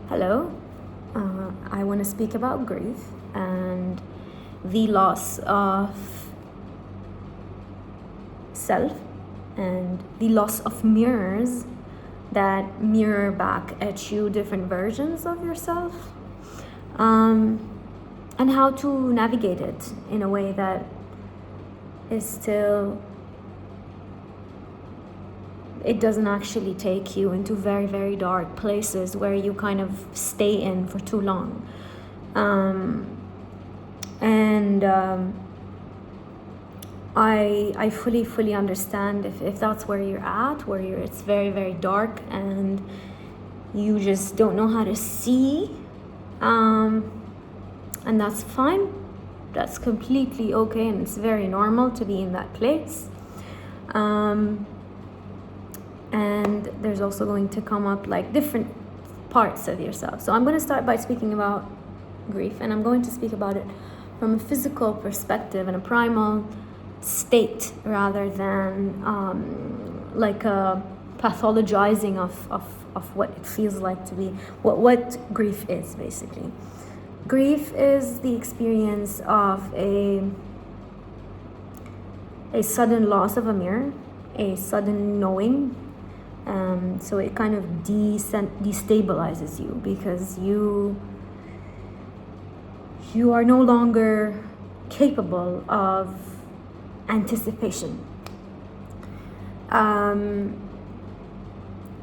Hello, I want to speak about grief and the loss of self and the loss of mirrors that mirror back at you different versions of yourself, and how to navigate it in a way that is still, it doesn't actually take you into very, very dark places where you kind of stay in for too long. I fully understand if that's where you're at, where it's very, very dark and you just don't know how to see, and that's fine. That's completely okay, and it's very normal to be in that place. And there's also going to come up like different parts of yourself. So I'm going to start by speaking about grief, and I'm going to speak about it from a physical perspective and a primal state rather than like a pathologizing of what it feels like to be, what grief is basically. Grief is the experience of a sudden loss of a mirror, a sudden knowing. So it kind of destabilizes you because you are no longer capable of anticipation. And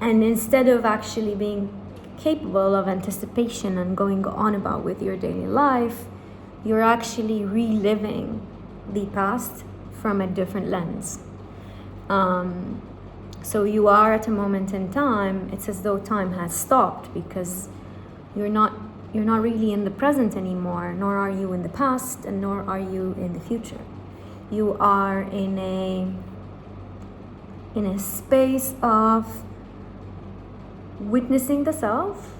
instead of actually being capable of anticipation and going on about with your daily life, you're actually reliving the past from a different lens. So you are at a moment in time, it's as though time has stopped because you're not really in the present anymore, nor are you in the past, and nor are you in the future. You are in a space of witnessing the self,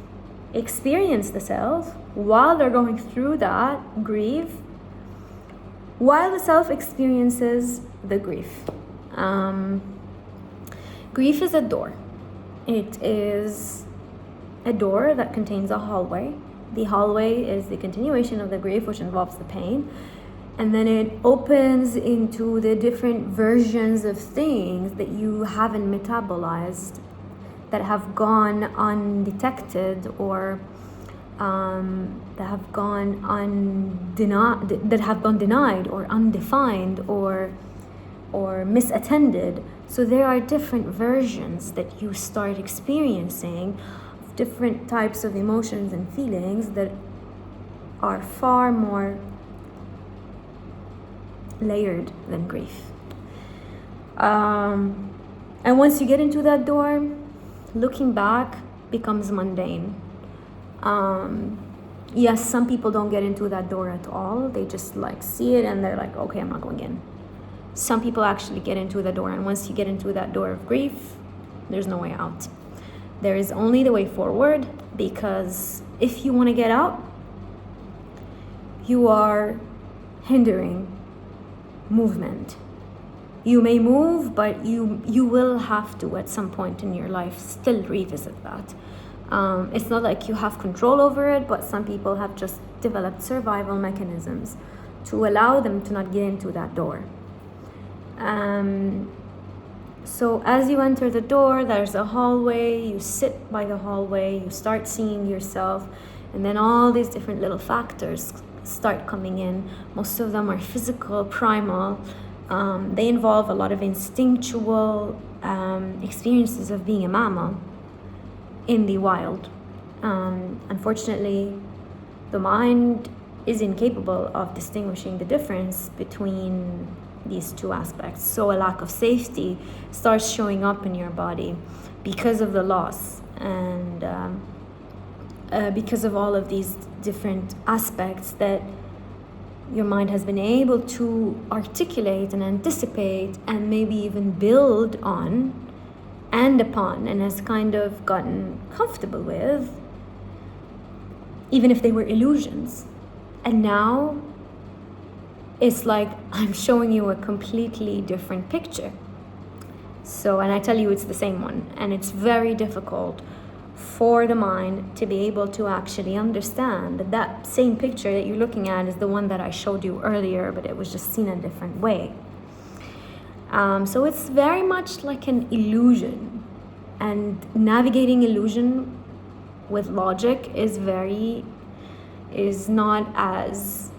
experience the self while they're going through that grief, while the self experiences the grief. Grief is a door. It is a door that contains a hallway. The hallway is the continuation of the grief, which involves the pain. And then it opens into the different versions of things that you haven't metabolized, that have gone undetected, or that have gone denied or undefined or misattended. So there are different versions that you start experiencing, different types of emotions and feelings that are far more layered than grief. And once you get into that door, looking back becomes mundane. Yes, some people don't get into that door at all. They just like see it and they're like, okay, I'm not going in. Some people actually get into the door, and once you get into that door of grief, there's no way out. There is only the way forward, because if you want to get out, you are hindering movement. You may move, but you will have to at some point in your life still revisit that. It's not like you have control over it, but some people have just developed survival mechanisms to allow them to not get into that door. So as you enter the door, there's a hallway. You sit by the hallway, you start seeing yourself, and then all these different little factors start coming in. Most of them are physical, primal. They involve a lot of instinctual experiences of being a mammal in the wild. Unfortunately, the mind is incapable of distinguishing the difference between these two aspects. So a lack of safety starts showing up in your body because of the loss, and because of all of these different aspects that your mind has been able to articulate and anticipate and maybe even build on and upon, and has kind of gotten comfortable with, even if they were illusions. And now it's like I'm showing you a completely different picture. So, and I tell you it's the same one, and it's very difficult for the mind to be able to actually understand that that same picture that you're looking at is the one that I showed you earlier, but it was just seen a different way. So it's very much like an illusion, and navigating illusion with logic is not as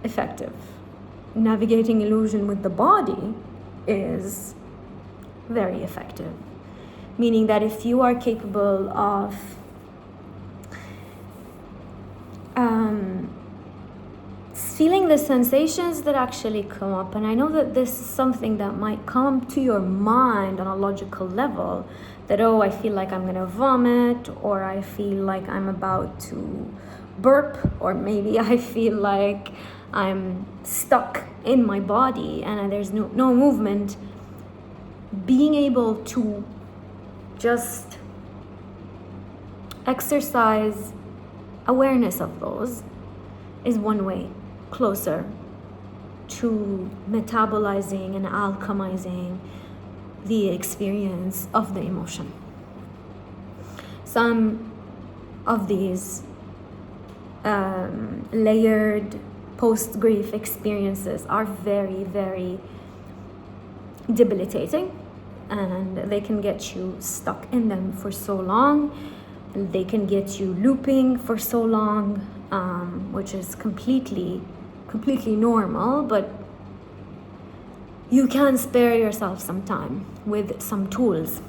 effective. Navigating illusion with the body is very effective, meaning that if you are capable of feeling the sensations that actually come up, and I know that this is something that might come to your mind on a logical level, that, oh, I feel like I'm gonna vomit, or I feel like I'm about to burp, or maybe I feel like I'm stuck in my body and there's no movement. Being able to just exercise awareness of those is one way closer to metabolizing and alchemizing the experience of the emotion. Some of these layered post-grief experiences are very, very debilitating, and they can get you stuck in them for so long, and they can get you looping for so long, which is completely normal, but you can spare yourself some time with some tools.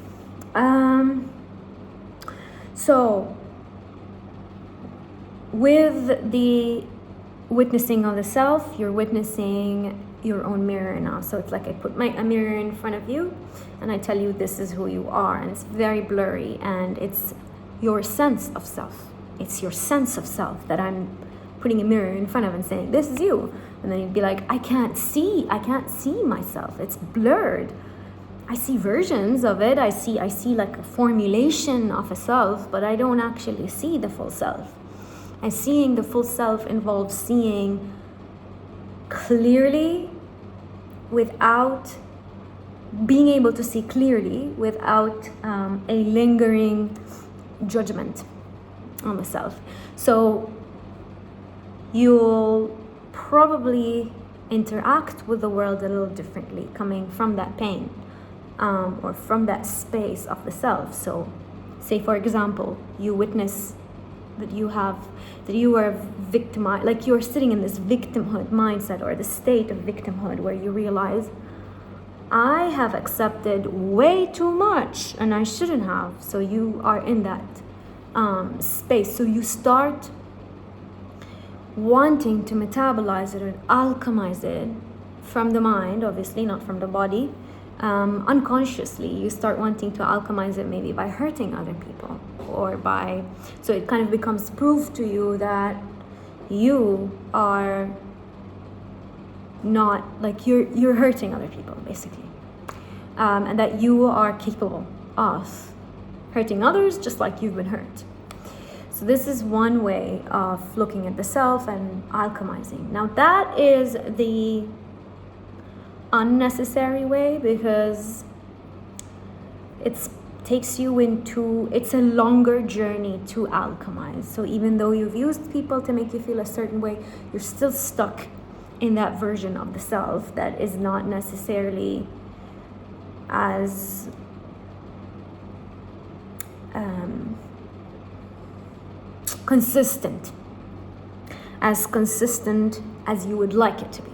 So with the witnessing of the self, you're witnessing your own mirror now. So it's like I put a mirror in front of you and I tell you this is who you are, and it's very blurry, and it's your sense of self. It's your sense of self that I'm putting a mirror in front of and saying, this is you. And then you'd be like, I can't see myself. It's blurred. I see versions of it. I see like a formulation of a self, but I don't actually see the full self. And seeing the full self involves seeing clearly without being able to see clearly without a lingering judgment on the self. So you'll probably interact with the world a little differently coming from that pain, or from that space of the self. So say, for example, you witness that you are victimized, like you're sitting in this victimhood mindset or the state of victimhood where you realize, I have accepted way too much and I shouldn't have. So you are in that space. So you start wanting to metabolize it and alchemize it from the mind, obviously not from the body. Unconsciously, you start wanting to alchemize it maybe by hurting other people, so it kind of becomes proof to you that you are not, like you're hurting other people basically, and that you are capable of hurting others just like you've been hurt. So this is one way of looking at the self and alchemizing. Now that is the unnecessary way, because it's a longer journey to alchemize. So even though you've used people to make you feel a certain way, you're still stuck in that version of the self that is not necessarily as consistent as you would like it to be.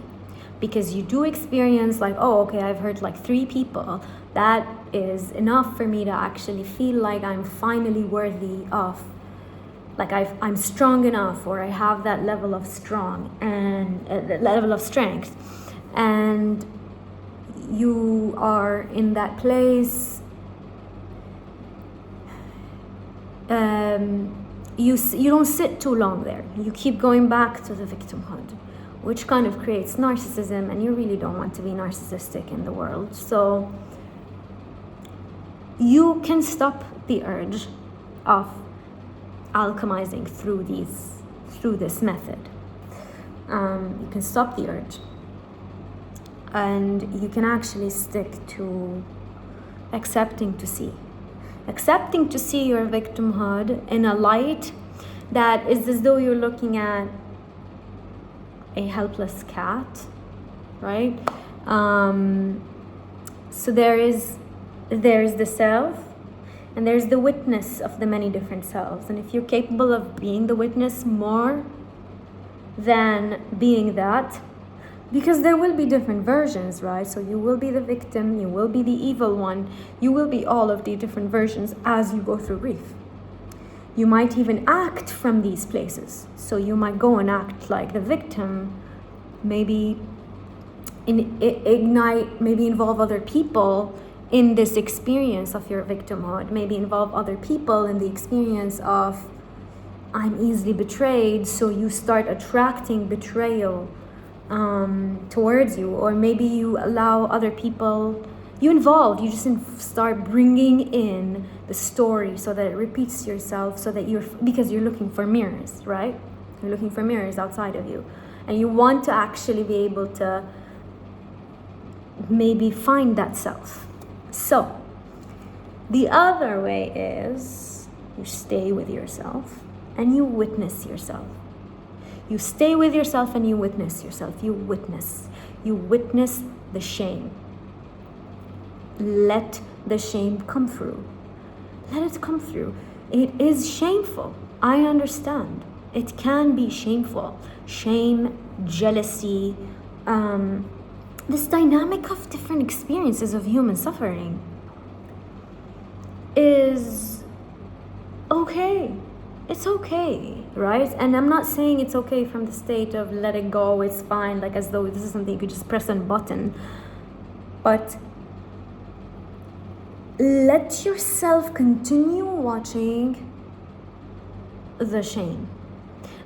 Because you do experience like, oh, okay, I've hurt like 3 people. That is enough for me to actually feel like I'm finally worthy of, like I'm strong enough, or I have that level of strength, and you are in that place. You don't sit too long there. You keep going back to the victimhood, which kind of creates narcissism, and you really don't want to be narcissistic in the world. So you can stop the urge of alchemizing through this method. You can stop the urge, and you can actually stick to accepting to see. accepting to see your victimhood in a light that is as though you're looking at a helpless cat, right? So there's the self, and there's the witness of the many different selves. And if you're capable of being the witness more than being that, because there will be different versions, right? So you will be the victim, you will be the evil one, you will be all of the different versions as you go through grief. You might even act from these places. So you might go and act like the victim, maybe maybe involve other people in this experience of your victimhood, maybe involve other people in the experience of I'm easily betrayed, so you start attracting betrayal towards you, or maybe you allow other people, you just start bringing in the story so that it repeats yourself, so that because you're looking for mirrors, right? You're looking for mirrors outside of you, and you want to actually be able to maybe find that self. So the other way is you stay with yourself and you witness yourself. You stay with yourself and you witness yourself. You witness the shame. Let the shame come through. Let it come through. It is shameful. I understand. It can be shameful. Shame, jealousy, this dynamic of different experiences of human suffering is okay. It's okay, right? And I'm not saying it's okay from the state of let it go, it's fine, like as though this is something you could just press a button. But let yourself continue watching the shame.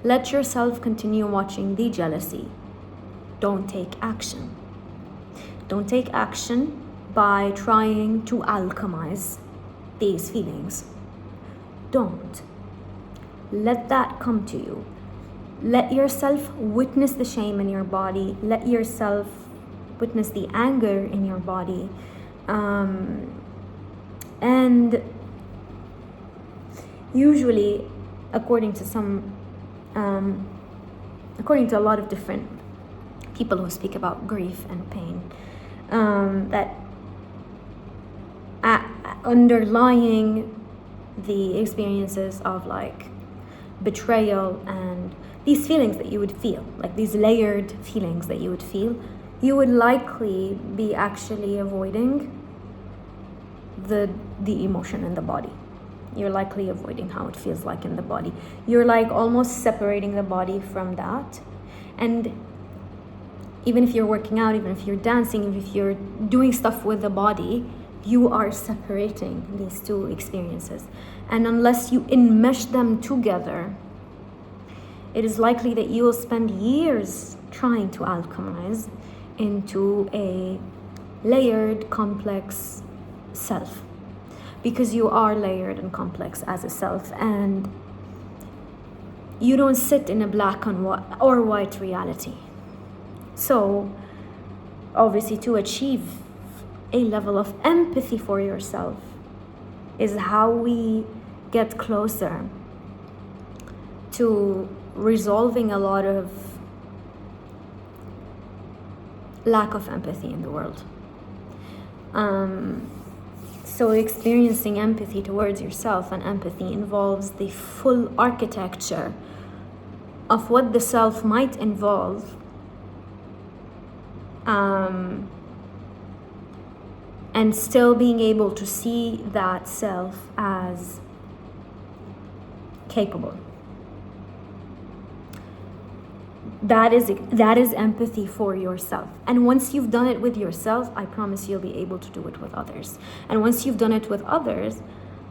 Let yourself continue watching the jealousy. Don't take action. Don't take action by trying to alchemize these feelings. Don't. Let that come to you. Let yourself witness the shame in your body. Let yourself witness the anger in your body. And usually, according to a lot of different people who speak about grief and pain, that underlying the experiences of like betrayal and these feelings that you would feel, like these layered feelings that you would feel, you would likely be actually avoiding the emotion in the body. You're likely avoiding how it feels like in the body. You're like almost separating the body from that. And even if you're working out, even if you're dancing, even if you're doing stuff with the body, you are separating these two experiences. And unless you enmesh them together, it is likely that you will spend years trying to alchemize into a layered, complex self. Because you are layered and complex as a self, and you don't sit in a black or white reality. So, obviously, to achieve a level of empathy for yourself is how we get closer to resolving a lot of lack of empathy in the world. So experiencing empathy towards yourself, and empathy involves the full architecture of what the self might involve, and still being able to see that self as capable. That is empathy for yourself. And once you've done it with yourself, I promise you'll be able to do it with others. And once you've done it with others,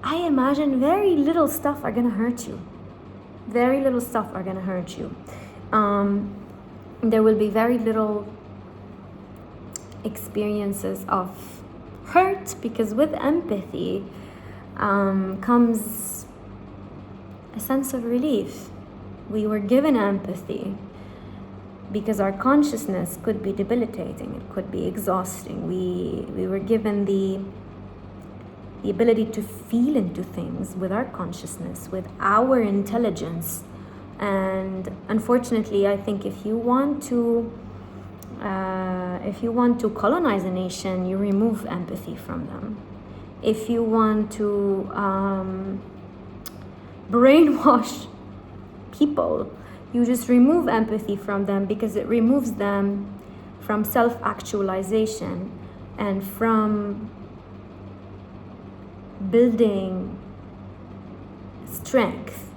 I imagine very little stuff are gonna hurt you. Very little stuff are gonna hurt you. There will be very little experiences of hurt, because with empathy comes a sense of relief. We were given empathy because our consciousness could be debilitating, it could be exhausting. We were given the the ability to feel into things with our consciousness, with our intelligence. And unfortunately, I think if you want to colonize a nation, you remove empathy from them. If you want to brainwash people, you just remove empathy from them, because it removes them from self-actualization and from building strength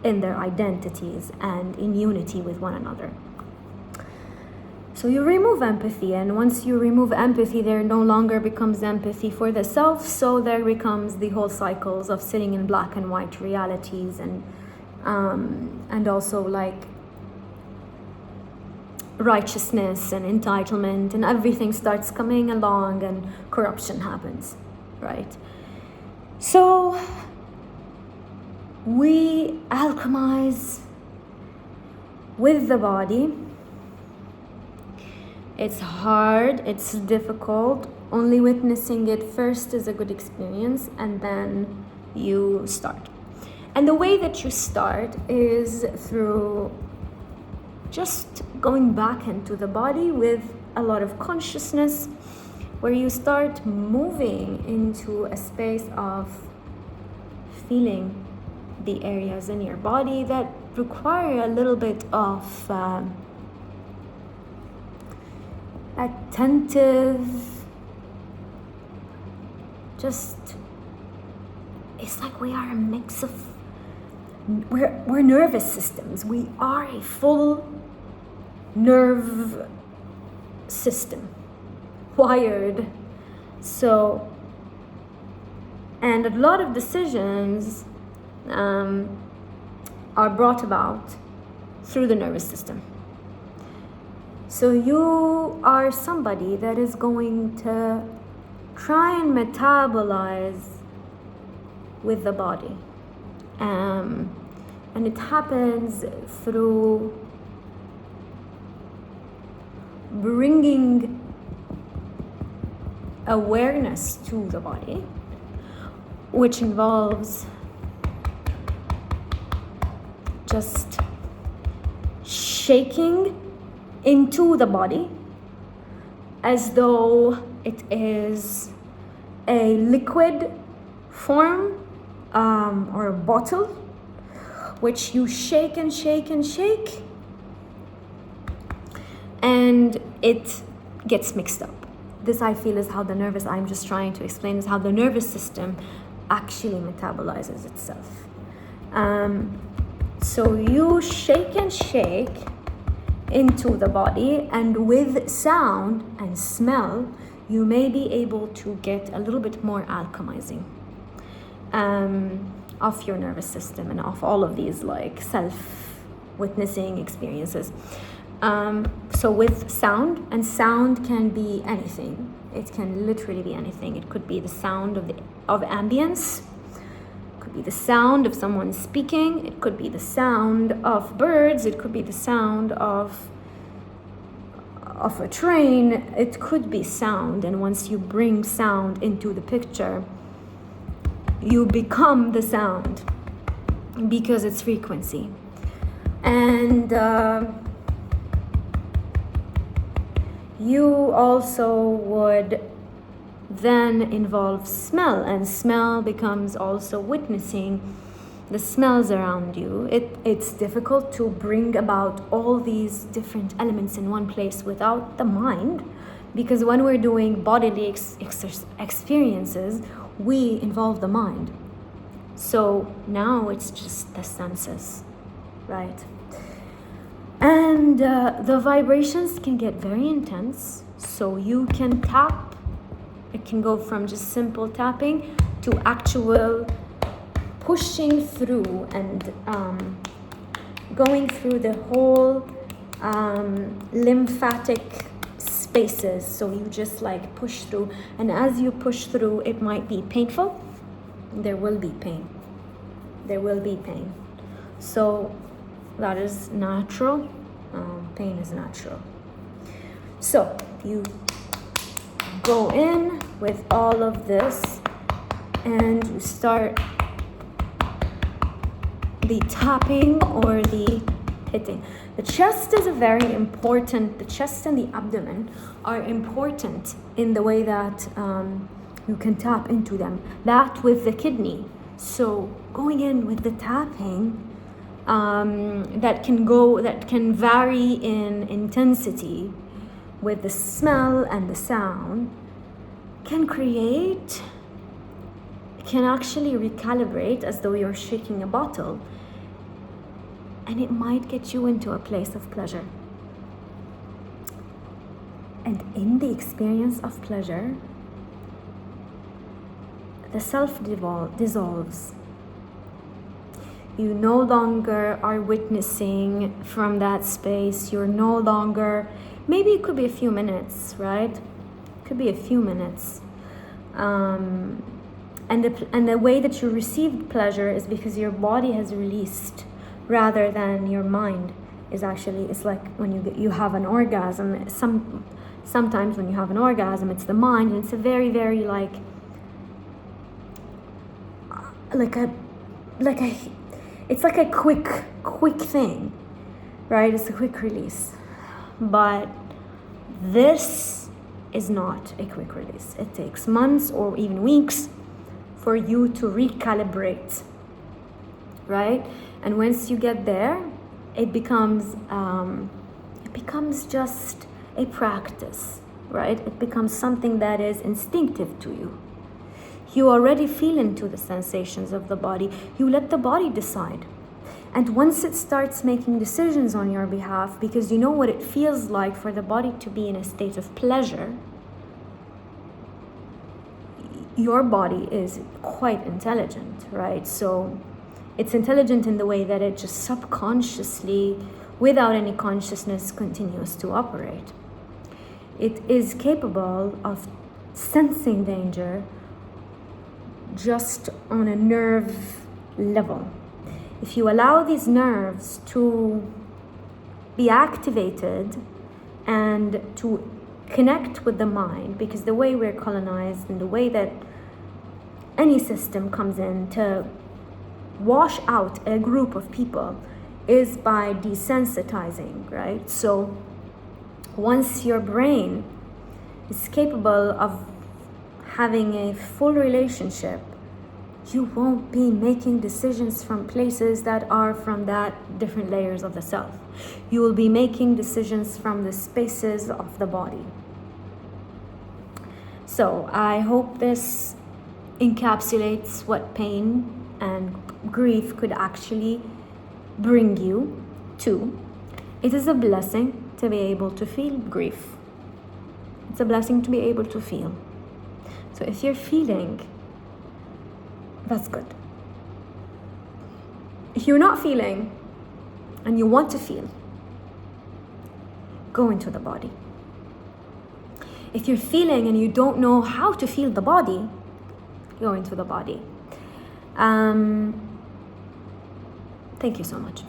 in their identities and in unity with one another. So you remove empathy, and once you remove empathy, there no longer becomes empathy for the self, so there becomes the whole cycles of sitting in black and white realities, and also like righteousness and entitlement, and everything starts coming along and corruption happens, right? So we alchemize with the body. It's hard, it's difficult. Only witnessing it first is a good experience, and then you start. And the way that you start is through just going back into the body with a lot of consciousness, where you start moving into a space of feeling the areas in your body that require a little bit of attentive, just, it's like we are a mix of, we're nervous systems. We are a full nerve system, wired. So, and a lot of decisions are brought about through the nervous system. So you are somebody that is going to try and metabolize with the body. And it happens through bringing awareness to the body, which involves just shaking into the body as though it is a liquid form or a bottle, which you shake and shake and shake, and it gets mixed up. This, I feel, is how the nervous, I'm just trying to explain, is how the nervous system actually metabolizes itself. So you shake and shake into the body, and with sound and smell, you may be able to get a little bit more alchemizing of your nervous system and of all of these like self-witnessing experiences. So with sound, and sound can be anything. It can literally be anything. It could be the sound of ambience. It could be the sound of someone speaking. It could be the sound of birds. It could be the sound of a train. It could be sound. And once you bring sound into the picture, you become the sound because it's frequency. And you also would then involve smell, and smell becomes also witnessing the smells around you. It's difficult to bring about all these different elements in one place without the mind, because when we're doing bodily experiences, we involve the mind. So now it's just the senses, right? And the vibrations can get very intense, so you can tap. It can go from just simple tapping to actual pushing through and going through the whole lymphatic spaces. So you just like push through, and as you push through, it might be painful. There will be pain. There will be pain. So that is natural. Pain is natural. So you go in with all of this and you start the tapping or the hitting. The chest is the chest and the abdomen are important in the way that you can tap into them. That with the kidney. So going in with the tapping, that can vary in intensity with the smell and the sound, can actually recalibrate as though you're shaking a bottle, and it might get you into a place of pleasure. And in the experience of pleasure, the self dissolves. You no longer are witnessing from that space. You're no longer, maybe it could be a few minutes, right? It could be a few minutes. And the way that you received pleasure is because your body has released, rather than your mind is actually. It's like when you have an orgasm. Sometimes when you have an orgasm, it's the mind, and it's a very, very like it's like a quick thing, right? It's a quick release. But this is not a quick release. It takes months or even weeks for you to recalibrate, right? And once you get there, it becomes just a practice, right? It becomes something that is instinctive to you. You already feel into the sensations of the body. You let the body decide. And once it starts making decisions on your behalf, because you know what it feels like for the body to be in a state of pleasure, your body is quite intelligent, right? So it's intelligent in the way that it just subconsciously, without any consciousness, continues to operate. It is capable of sensing danger just on a nerve level. If you allow these nerves to be activated and to connect with the mind, because the way we're colonized and the way that any system comes in to wash out a group of people is by desensitizing, right? So once your brain is capable of having a full relationship, you won't be making decisions from places that are from that different layers of the self. You will be making decisions from the spaces of the body. So I hope this encapsulates what pain and grief could actually bring you to. It is a blessing to be able to feel grief. It's a blessing to be able to feel. So if you're feeling, that's good. If you're not feeling and you want to feel, go into the body. If you're feeling and you don't know how to feel the body, go into the body. Thank you so much.